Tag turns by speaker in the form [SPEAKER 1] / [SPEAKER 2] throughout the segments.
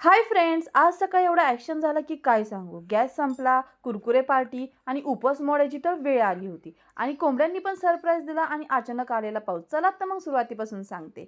[SPEAKER 1] Hi friends, आज सकाळी एवढा ॲक्शन झाला की काय सांगू. गॅस संपला, कुरकुरे पार्टी आणि उपवास मोडायची तर वेळ आली होती. आणि कोंबड्यांनी पण सरप्राईज दिला आणि अचानक आलेला पाऊस. चला तर मग सुरुवातीपासून सांगते.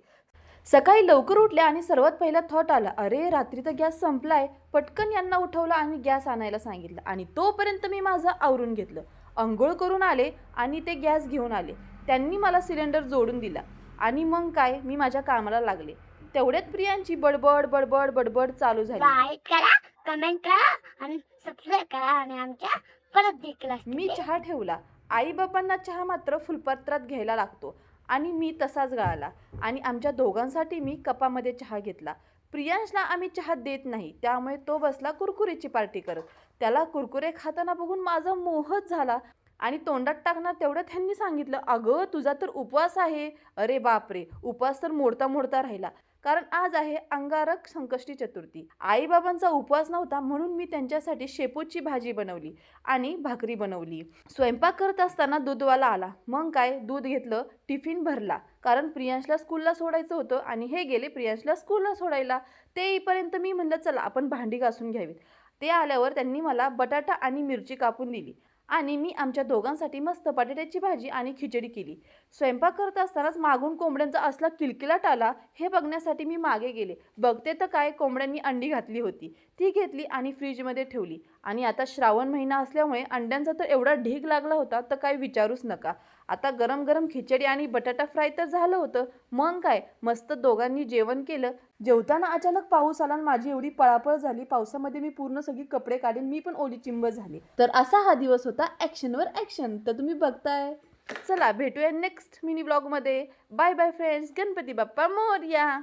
[SPEAKER 1] सकाळी लवकर उठले आणि सर्वात पहिला थॉट आला, अरे रात्री तर गॅस संपलाय. पटकन यांना उठवलं आणि गॅस आणायला सांगितलं आणि तोपर्यंत मी माझं आवरून घेतलं. अंघोळ करून आले आणि ते गॅस घेऊन आले. त्यांनी मला सिलेंडर जोडून दिला आणि मग काय, मी माझ्या कामाला लागले. तेवढ्यात प्रियांची बडबड बडबड बडबड चालू झाली.
[SPEAKER 2] लाईक करा, कमेंट करा आणि सबस्क्राईब करा आणि आमच्या परत देखील
[SPEAKER 1] मी चहा ठेवला. आई बाबांना चहा मात्र फुलपत्रात घ्यायला लागतो आणि मी तसाच गाळला आणि आमच्या दोघांसाठी मी कपामध्ये चहा घेतला. प्रियांशला आम्ही चहा देत नाही, त्यामुळे तो बसला कुरकुरेची पार्टी करत. त्याला कुरकुरे खाताना बघून माझा मोहच झाला आणि तोंडात टाकणार तेवढं त्यांनी सांगितलं, अगं तुझा तर उपवास आहे. अरे बापरे, उपवास तर मोडता मोडता राहिला. कारण आज आहे अंगारक संकष्टी चतुर्थी. आईबाबांचा उपवास नव्हता म्हणून मी त्यांच्यासाठी शेपूची भाजी बनवली आणि भाकरी बनवली. स्वयंपाक करत असताना दूधवाला आला. मग काय, दूध घेतलं, टिफिन भरला, कारण प्रियांशला स्कूलला सोडायचं होतं आणि हे गेले प्रियांशला स्कूलला सोडायला. ते येईपर्यंत मी म्हणलं चला आपण भांडी घासून घ्यावीत. ते आल्यावर त्यांनी मला बटाटा आणि मिरची कापून दिली आणि मी आमच्या दोघांसाठी मस्त बटाट्याची भाजी आणि खिचडी केली. स्वयंपाक करत असतानाच मागून कोंबड्यांचा असला किलकिलाट आला. हे बघण्यासाठी मी मागे गेले. बघते तर काय, कोंबड्यांनी अंडी घातली होती. ती घेतली आणि फ्रीजमध्ये ठेवली. आणि आता श्रावण महिना असल्यामुळे अंड्यांचा तर एवढा ढीग लागला होता तर काय विचारूच नका. आता गरम गरम खिचडी आणि बटाटा फ्राय तर झालं होतं. मग काय, मस्त दोघांनी जेवण केलं. जेवताना अचानक पाऊस आला आणि माझी एवढी पळापळ झाली. पावसामध्ये मी पूर्ण सगळी कपडे काढीन, मी पण ओली चिंब झाली. तर असा हा दिवस होता ॲक्शनवर ॲक्शन. तर तुम्ही बघताय. चला भेटूया नेक्स्ट मिनी ब्लॉगमध्ये. Bye bye friends. Ganpati Bappa Morya.